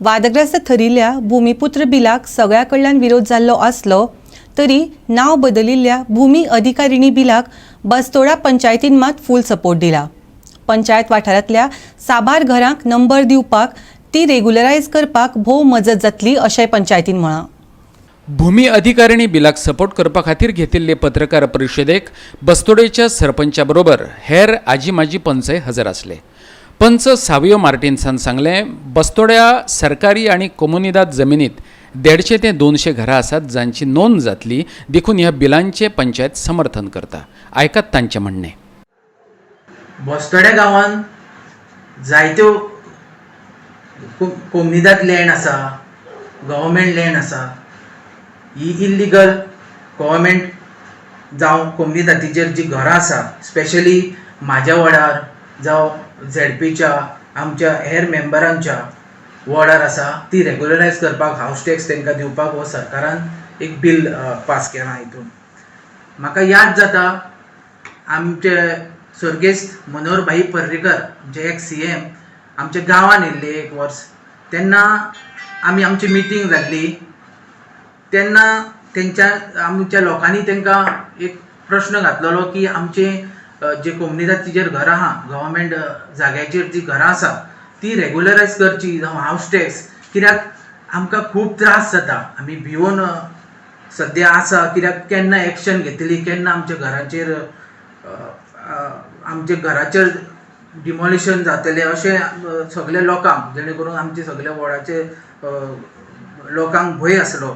वादग्रस्त ठरिल्ल्या भूमिपुत्र बिलाक सगळ्या कडल्यान विरोध जाल्लो आसलो तरी नाव बदलिल्ल्या भूमी अधिकारिणी बिलाक बस्तोडा पंचायतीन मात फूल सपोर्ट दिला। पंचायत वाठारांतल्या साबार घरांक नंबर दिवपाक ती रेग्युलरायज करपाक भोव मजत जातली अशें पंचायतीन म्हळां। भूमी अधिकारिणी बिलाक सपोर्ट करपा खातीर घेतिल्ले पत्रकार परिशदेक बस्तोडेच्या सरपंचा बरोबर हेर आजी माजी पंचय हजर आसले। पंच सावियो मार्टिन्सान सांगलें, बस्तोड्या सरकारी आनी कोमुनिदाद जमिनीत 150 ते 200 घरां आसात जांची नोंद जातली, देखून ह्या बिलांचे पंचायत समर्थन करता। आयकात तांचें म्हणणें। बस्तोड्या गांवांत जायत्यो कोमुनिदाद लँड आसा, गव्हर्मेंट लँड आसा, ही इल्लीगल गव्हर्मेंट जावं कोमुनिदादीचेर जी घरां आसा, स्पेशली म्हाज्या वार्डार जावं झेडपीच्या आमच्या हेर मेंबरांच्या वार्डार आसा, ती रेग्युलरायज करपाक हावस टॅक्स तांकां दिवपाक हो सरकारान एक बिल पास केलां। हितून म्हाका याद जाता आमचे सर्गेस्त मनोहर भाई पर्रीकर जे एक्स CM आमच्या गांवांत येयल्ले एक वर्स, तेन्ना आमी आमची मिटींग जाल्ली तेन्ना तेंच्या आमच्या लोकांनी तांकां एक प्रश्न घातलेलो की आमचे जे कोमुनिदादीचेर घरां आहा, गव्हर्मेंट जाग्याचेर जी घरां आसा ती रेग्युलरायज करची जावं हावस टॅक्स, कित्याक आमकां खूब त्रास जाता, आमी भिवून सद्या आसा, कित्याक केन्ना एक्शन घेतली, केन्ना आमच्या घराचेर डिमोलिशन जातलें अशें सगळे लोकांक, जेणे करून आमचे सगळे वार्डाचे लोकांक भंय आसलो।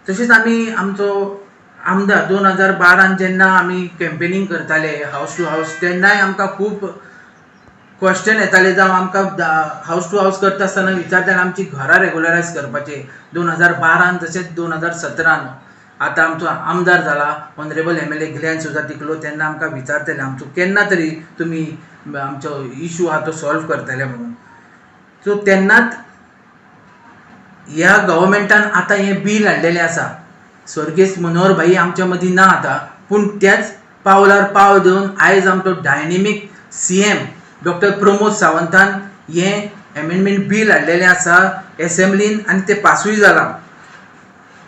तशेंच आमी आमचो आमदार 2012 जेन्ना आमी कॅम्पेनींग करताले हावस टू हावस, तेन्नाय आमकां खूब क्वेश्चन येताले, जावं आमकां हावस टू हावस करता आसतना विचारताले आमची घरां रेग्युलरायज करपाचे। 2012 तशेंच 2017 आतां आमचो आमदार जाला ऑनरेबल MLA गिल्यान सुद्दां तिकलो, तेन्ना आमकां विचारताले आमचो केन्ना तरी तुमी आमचो इशू आहा तो सॉल्व करतले म्हणून। सो तेन्नाच ह्या गव्हर्मेंटान आतां हें बिल हाडलेलें आसा। सर्गेस्त मनोहर भाई आमच्या मदीं ना आतां, पूण त्याच पावलार पावल दिवन आयज आमचो डायनेमीक CM डॉक्टर प्रमोद सावंतान हें एमेंडमेंट बिल हाडलेलें आसा एसेंब्लीन आनी तें पासूय जालां।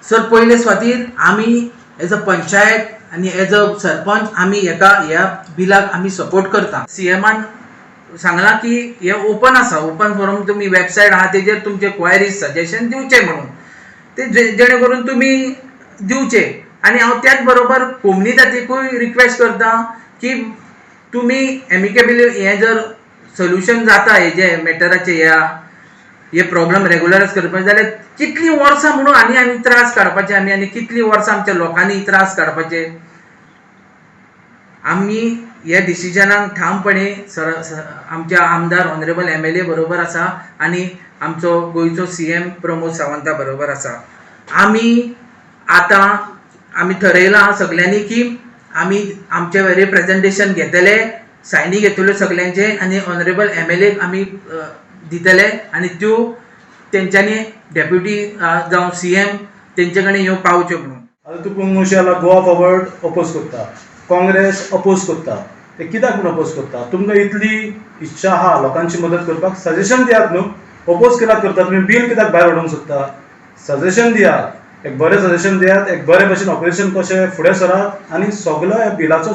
सर पयले सुवातीर आमी एज अ पंचायत आनी एज अ सरपंच आमी ह्या बिलाक आमी सपोर्ट करता। CMन सांगलां की हे ओपन आसा, ओपन फोरम, तुमी वेबसायट आहा तेजेर तुमचे क्वायरीज सजेशन दिवचे म्हणून, ते जेणे करून तुमी दिवचे। आनी हांव त्याच बरोबर कोमुनिदादीकूय रिक्वेस्ट करता की तुमी एमिकेबली हें जर सोल्युशन जाता हेजे मॅटराचे हे प्रॉब्लेम रेग्युलरायज करपाचे जाल्यार कितलीं वर्सां म्हणून आनी त्रास काडपाचे आनी कितलीं वर्सां आमच्या लोकांनी त्रास काडपाचे। आमी ह्या डिसिजनाक ठामपणे आमच्या आमदार ऑनरेबल MLA बरोबर आसा आनी आमचो गोंयचो CM प्रमोद सावंता बरोबर आसा। आमी ठरयलां सगळ्यांनी की आमी आमचे रिप्रेजेंटेशन घेतले, सायनी घेतल्यो सगळ्यांचे आनी ऑनरेबल MLA आमी दितले आनी त्यो तेंच्यांनी डेप्युटी जावं CM तेंचे कडेन ह्यो पावच्यो म्हणून। आतां तुका अशें गोवा फॉरवर्ड अपोज करता, काँग्रेस अपोज करता, ते कित्याक म्हणून अपोज करता? तुमकां इतली इच्छा आहा लोकांची मदत करपाक, सजेशन दियात न्हू। अपोज कित्याक करता तुमी? बिल कित्याक भायर हाडूंक सोदता? सजेशन दियात, एक बरें सजेशन दियात, एक बरे भशेन ऑपरेशन कशें फुडें सरात आनी सगळो ह्या बिलाचो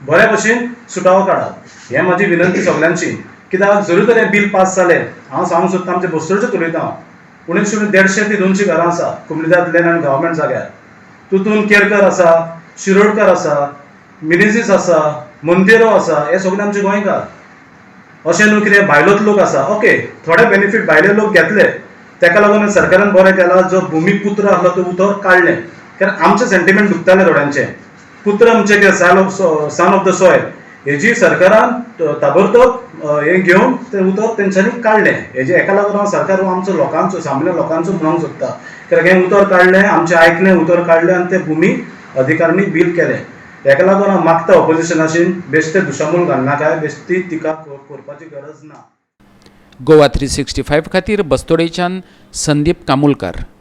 बरे भशेन सुटावो काडात। हें म्हाजी विनंती सगळ्यांची। कित्याक जरी तर हें बिल पास जालें, हांव सांगूंक सोदता आमच्या बस्तोडचें उलयता, 150 ते 200 घरां आसा कोमुनिदाद लँड आनी गव्हर्मेंट जाग्यार। तितून केरकर आसा, शिरोडकर आसा, मिनेझीस आसा, मोंतेरो आसा, हे सगळे आमचे गोंयकार। अशें न्हू कितें भायलोच लोक आसा, ओके थोडे बेनिफीट भायले लोक घेतले, ताका लागून सरकारान बरें केलां जो भूमिपुत्र आसलो तो उतर काडलें, कारण आमचे सेंटिमेंट दुखताले थोड्यांचे। पुत्र आमचे कितें सन ऑफ द सॉयल, हेजी सरकारान ताबडतोब हें घेवन तें उतर तेंच्यांनी काडलें। हेका लागून हांव सरकार आमचो लोकांचो सामान्य लोकांचो म्हणूंक सोदता, कित्याक हें उतर काडलें, आमचें आयकलें, उतर काडलें आनी तें भूमी अधिकारिणी बिल केलें। हेका लागून हांव मागता ऑपोजिशनाची बेश्टे दुशामूल घालनाकाय, बेश्टी टिका करपाची गरज ना। गोवा 365 खातीर बस्तोडेच्यान संदीप कामुलकार।